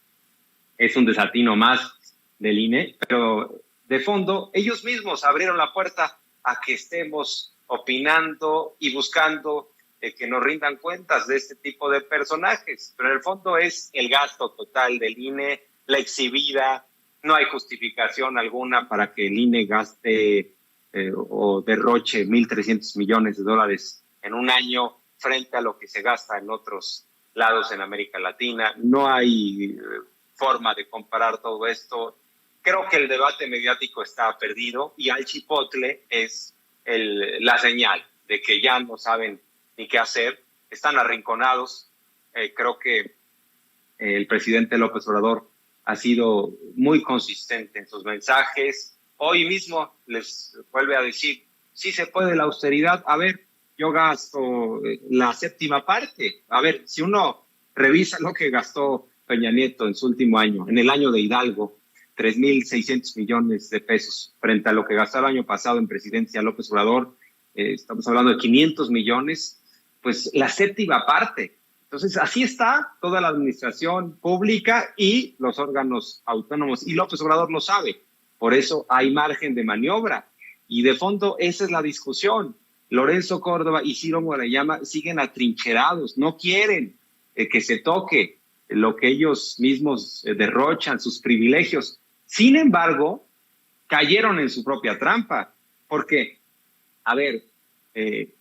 es un desatino más del INE, pero de fondo ellos mismos abrieron la puerta a que estemos opinando y buscando que nos rindan cuentas de este tipo de personajes, pero en el fondo es el gasto total del INE, la exhibida, no hay justificación alguna para que el INE gaste o derroche 1.300 millones de dólares en un año frente a lo que se gasta en otros lados en América Latina. No hay forma de comparar todo esto. Creo que el debate mediático está perdido y Al Chipotle es la señal de que ya no saben ni qué hacer, están arrinconados. Creo que el presidente López Obrador ha sido muy consistente en sus mensajes. Hoy mismo les vuelve a decir, sí se puede la austeridad. A ver, yo gasto la séptima parte. A ver, si uno revisa lo que gastó Peña Nieto en su último año, en el año de Hidalgo, 3.600 millones de pesos, frente a lo que gastó el año pasado en presidencia López Obrador, estamos hablando de 500 millones, pues la séptima parte. Entonces, así está toda la administración pública y los órganos autónomos, y López Obrador lo sabe. Por eso hay margen de maniobra. Y de fondo, esa es la discusión. Lorenzo Córdoba y Ciro Murayama siguen atrincherados, no quieren que se toque lo que ellos mismos derrochan, sus privilegios. Sin embargo, cayeron en su propia trampa, porque, a ver,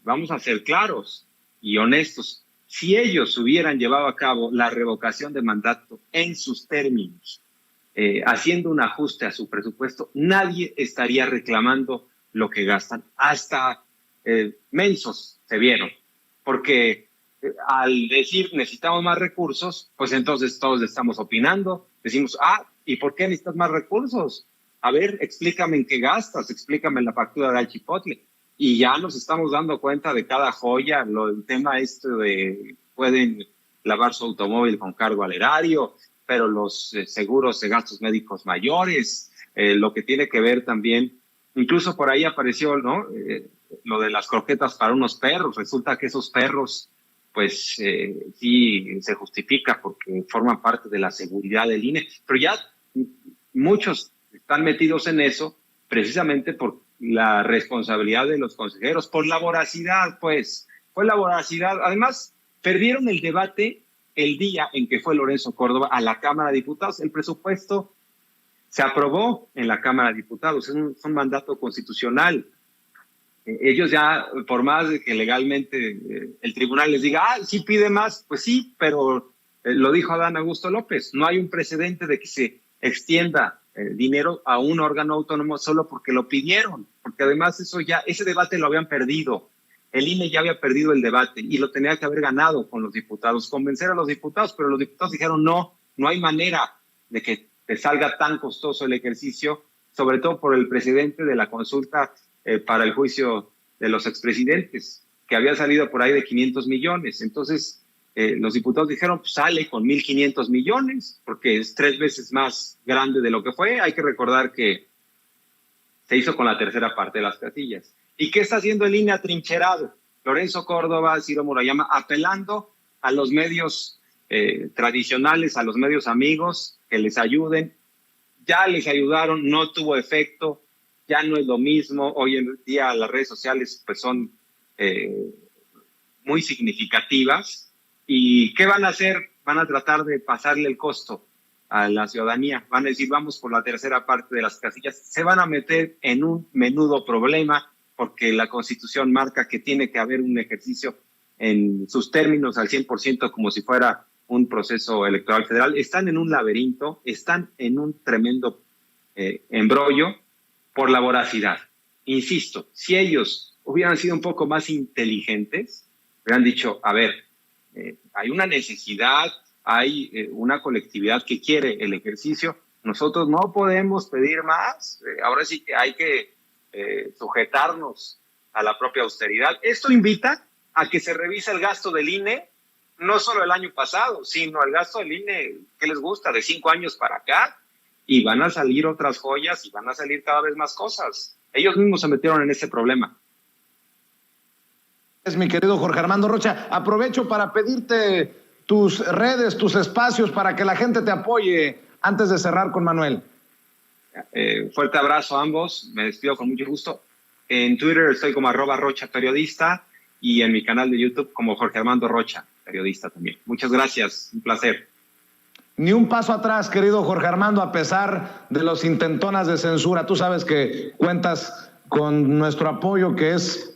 vamos a ser claros y honestos. Si ellos hubieran llevado a cabo la revocación de mandato en sus términos, haciendo un ajuste a su presupuesto, nadie estaría reclamando lo que gastan. Hasta mensos se vieron, porque al decir necesitamos más recursos, pues entonces todos estamos opinando, decimos, ¿y por qué necesitas más recursos? A ver, explícame en qué gastas, explícame en la factura del Chipotle. Y ya nos estamos dando cuenta de cada joya, el tema de pueden lavar su automóvil con cargo al erario, pero los seguros de gastos médicos mayores, lo que tiene que ver también, incluso por ahí apareció, ¿no? Lo de las croquetas para unos perros. Resulta que esos perros, pues sí se justifica porque forman parte de la seguridad del INE, pero ya muchos están metidos en eso precisamente por la responsabilidad de los consejeros, por la voracidad, pues, fue la voracidad. Además, perdieron el debate el día en que fue Lorenzo Córdoba a la Cámara de Diputados. El presupuesto se aprobó en la Cámara de Diputados, es un mandato constitucional. Ellos ya, por más de que legalmente el tribunal les diga, sí pide más, pues sí, pero lo dijo Adán Augusto López, no hay un precedente de que se extienda dinero a un órgano autónomo solo porque lo pidieron, porque además ese debate lo habían perdido. El INE ya había perdido el debate y lo tenía que haber ganado con los diputados, convencer a los diputados, pero los diputados dijeron no hay manera de que te salga tan costoso el ejercicio, sobre todo por el precedente de la consulta para el juicio de los expresidentes, que había salido por ahí de 500 millones. Entonces, los diputados dijeron, pues sale con 1.500 millones, porque es 3 veces más grande de lo que fue. Hay que recordar que se hizo con la tercera parte de las casillas. ¿Y qué está haciendo el INE atrincherado? Lorenzo Córdoba, Ciro Murayama, apelando a los medios tradicionales, a los medios amigos, que les ayuden. Ya les ayudaron, no tuvo efecto, ya no es lo mismo. Hoy en día las redes sociales pues son muy significativas. ¿Y qué van a hacer? Van a tratar de pasarle el costo a la ciudadanía. Van a decir, vamos por la tercera parte de las casillas. Se van a meter en un menudo problema porque la Constitución marca que tiene que haber un ejercicio en sus términos al 100% como si fuera un proceso electoral federal. Están en un laberinto, están en un tremendo embrollo por la voracidad. Insisto, si ellos hubieran sido un poco más inteligentes, hubieran dicho, a ver, hay una necesidad, hay una colectividad que quiere el ejercicio, nosotros no podemos pedir más, ahora sí que hay que sujetarnos a la propia austeridad. Esto invita a que se revise el gasto del INE, no solo el año pasado, sino el gasto del INE, ¿qué les gusta? De 5 años para acá, y van a salir otras joyas y van a salir cada vez más cosas. Ellos mismos se metieron en ese problema. Mi querido Jorge Armando Rocha, aprovecho para pedirte tus redes, tus espacios para que la gente te apoye antes de cerrar con Manuel. Fuerte abrazo a ambos, me despido con mucho gusto. En Twitter estoy como @RochaPeriodista y en mi canal de YouTube como Jorge Armando Rocha, periodista también. Muchas gracias, un placer. Ni un paso atrás, querido Jorge Armando, a pesar de los intentonas de censura. Tú sabes que cuentas con nuestro apoyo, que es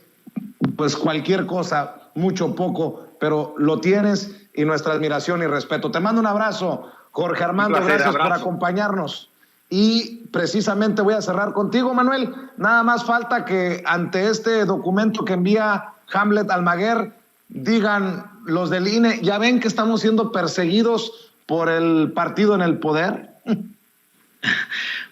pues cualquier cosa, mucho o poco, pero lo tienes, y nuestra admiración y respeto. Te mando un abrazo, Jorge Armando, gracias por acompañarnos. Y precisamente voy a cerrar contigo, Manuel. Nada más falta que ante este documento que envía Hamlet Almaguer digan los del INE, ya ven que estamos siendo perseguidos por el partido en el poder.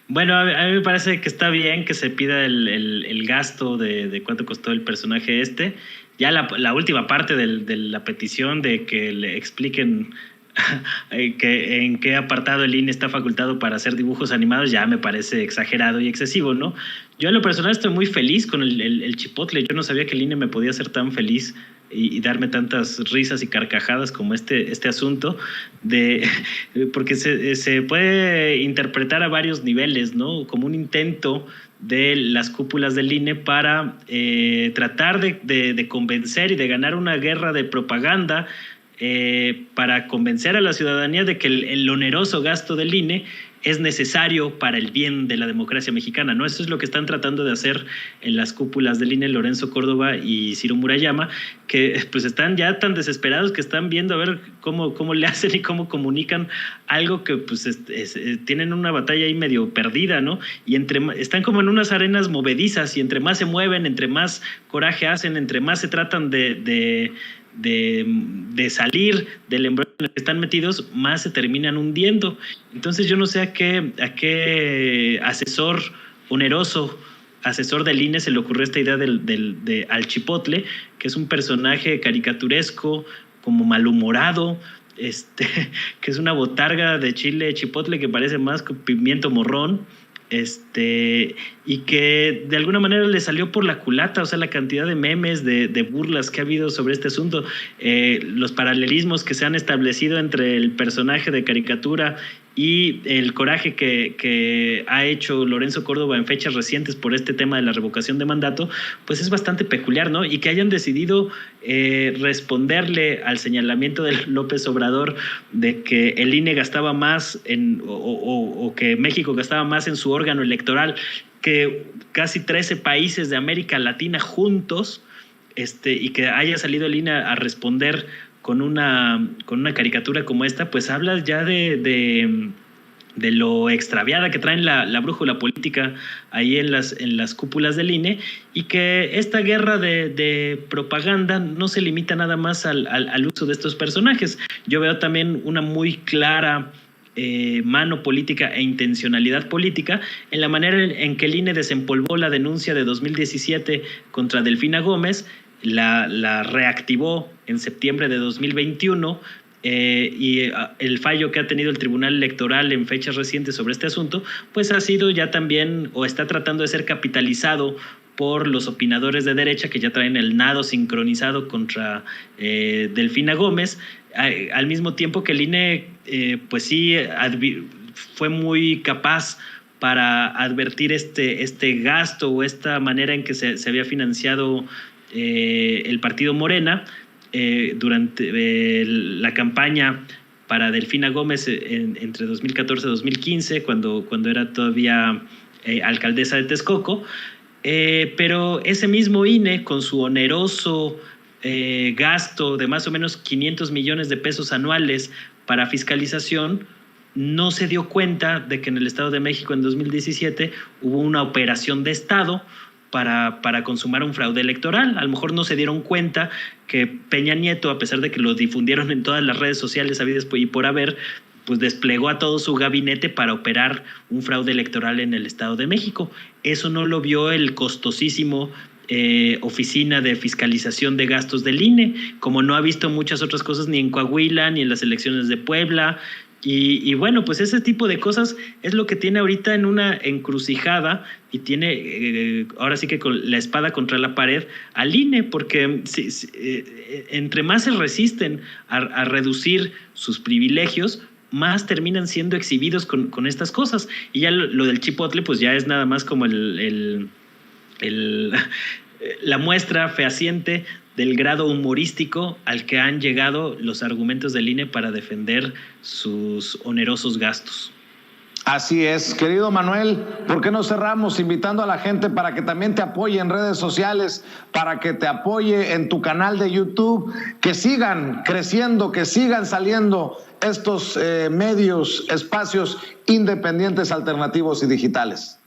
Bueno, a mí me parece que está bien que se pida el gasto de cuánto costó el personaje este. Ya la última parte de la petición de que le expliquen en qué apartado el INE está facultado para hacer dibujos animados ya me parece exagerado y excesivo, ¿no? Yo en lo personal estoy muy feliz con el Chipotle. Yo no sabía que el INE me podía hacer tan feliz y darme tantas risas y carcajadas como este asunto, porque se puede interpretar a varios niveles, ¿no? Como un intento de las cúpulas del INE para tratar de convencer y de ganar una guerra de propaganda para convencer a la ciudadanía de que el oneroso gasto del INE es necesario para el bien de la democracia mexicana, ¿no? Eso es lo que están tratando de hacer en las cúpulas del INE Lorenzo Córdoba y Ciro Murayama, que pues están ya tan desesperados que están viendo a ver cómo le hacen y cómo comunican algo que pues tienen una batalla ahí medio perdida, ¿no? Y están como en unas arenas movedizas y entre más se mueven, entre más coraje hacen, entre más se tratan de salir del embrollo en el que están metidos, más se terminan hundiendo. Entonces yo no sé a qué asesor del INE se le ocurrió esta idea de Al Chipotle, que es un personaje caricaturesco, como malhumorado, que es una botarga de chile chipotle que parece más que pimiento morrón, y que de alguna manera le salió por la culata, o sea, la cantidad de memes, de burlas que ha habido sobre este asunto, los paralelismos que se han establecido entre el personaje de caricatura y el coraje que ha hecho Lorenzo Córdoba en fechas recientes por este tema de la revocación de mandato, pues es bastante peculiar, ¿no? Y que hayan decidido responderle al señalamiento de López Obrador de que el INE gastaba más o que México gastaba más en su órgano electoral que casi 13 países de América Latina juntos, y que haya salido el INE a responder con una caricatura como esta, pues habla ya de lo extraviada que traen la brújula política ahí en las cúpulas del INE, y que esta guerra de propaganda no se limita nada más al uso de estos personajes. Yo veo también una muy clara mano política e intencionalidad política en la manera en que el INE desempolvó la denuncia de 2017 contra Delfina Gómez, la reactivó en septiembre de 2021, y el fallo que ha tenido el Tribunal Electoral en fechas recientes sobre este asunto, pues ha sido ya también, o está tratando de ser capitalizado por los opinadores de derecha que ya traen el nado sincronizado contra Delfina Gómez, al mismo tiempo que el INE pues sí fue muy capaz para advertir este gasto o esta manera en que se había financiado el partido Morena durante la campaña para Delfina Gómez entre 2014 y 2015, cuando era todavía alcaldesa de Texcoco. Pero ese mismo INE, con su oneroso gasto de más o menos 500 millones de pesos anuales para fiscalización, no se dio cuenta de que en el Estado de México en 2017 hubo una operación de Estado para consumar un fraude electoral. A lo mejor no se dieron cuenta que Peña Nieto, a pesar de que lo difundieron en todas las redes sociales habidas y por haber, pues desplegó a todo su gabinete para operar un fraude electoral en el Estado de México. Eso no lo vio el costosísimo Oficina de Fiscalización de Gastos del INE, como no ha visto muchas otras cosas ni en Coahuila ni en las elecciones de Puebla. Y bueno, pues ese tipo de cosas es lo que tiene ahorita en una encrucijada y tiene ahora sí que con la espada contra la pared al INE, porque entre más se resisten a reducir sus privilegios, más terminan siendo exhibidos con estas cosas. Y ya lo del chipotle pues ya es nada más como la muestra fehaciente del grado humorístico al que han llegado los argumentos del INE para defender sus onerosos gastos. Así es, querido Manuel, ¿por qué no cerramos invitando a la gente para que también te apoye en redes sociales, para que te apoye en tu canal de YouTube, que sigan creciendo, que sigan saliendo estos medios, espacios independientes, alternativos y digitales?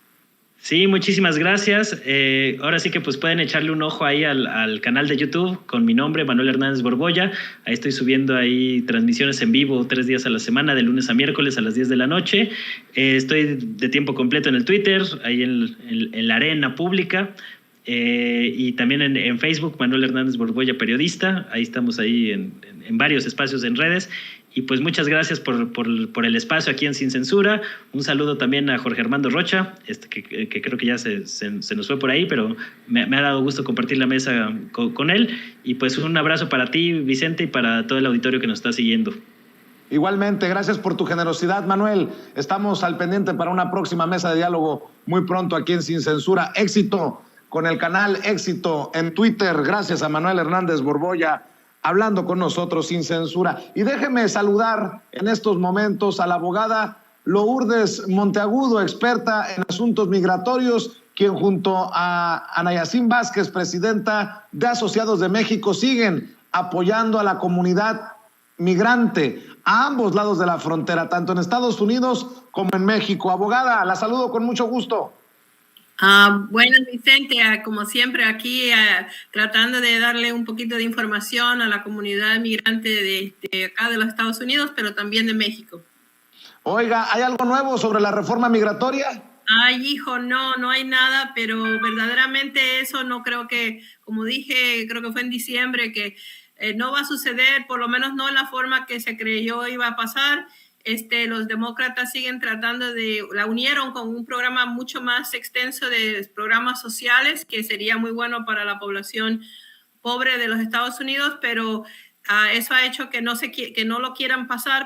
Sí, muchísimas gracias. Ahora sí que pues pueden echarle un ojo ahí al canal de YouTube con mi nombre, Manuel Hernández Borbolla. Ahí estoy subiendo ahí transmisiones en vivo 3 días a la semana, de lunes a miércoles a las 10 de la noche. Estoy de tiempo completo en el Twitter, ahí en la arena pública. Y también en Facebook, Manuel Hernández Borbolla Periodista. Ahí estamos ahí en varios espacios en redes. Y pues muchas gracias por el espacio aquí en Sin Censura. Un saludo también a Jorge Armando Rocha, que creo que ya se nos fue por ahí, pero me ha dado gusto compartir la mesa con él. Y pues un abrazo para ti, Vicente, y para todo el auditorio que nos está siguiendo. Igualmente, gracias por tu generosidad, Manuel. Estamos al pendiente para una próxima mesa de diálogo muy pronto aquí en Sin Censura. Éxito con el canal, éxito en Twitter. Gracias a Manuel Hernández Borboya, hablando con nosotros Sin Censura. Y déjeme saludar en estos momentos a la abogada Lourdes Monteagudo, experta en asuntos migratorios, quien junto a Ana Yacín Vázquez, presidenta de Asociados de México, siguen apoyando a la comunidad migrante a ambos lados de la frontera, tanto en Estados Unidos como en México. Abogada, la saludo con mucho gusto. Bueno, Vicente, como siempre aquí tratando de darle un poquito de información a la comunidad migrante de acá de los Estados Unidos, pero también de México. Oiga, ¿hay algo nuevo sobre la reforma migratoria? Ay, hijo, no hay nada, pero verdaderamente eso no creo que, como dije, creo que fue en diciembre, que no va a suceder, por lo menos no en la forma que se creyó iba a pasar. Los demócratas siguen tratando la unieron con un programa mucho más extenso de programas sociales, que sería muy bueno para la población pobre de los Estados Unidos, pero eso ha hecho que no lo quieran pasar.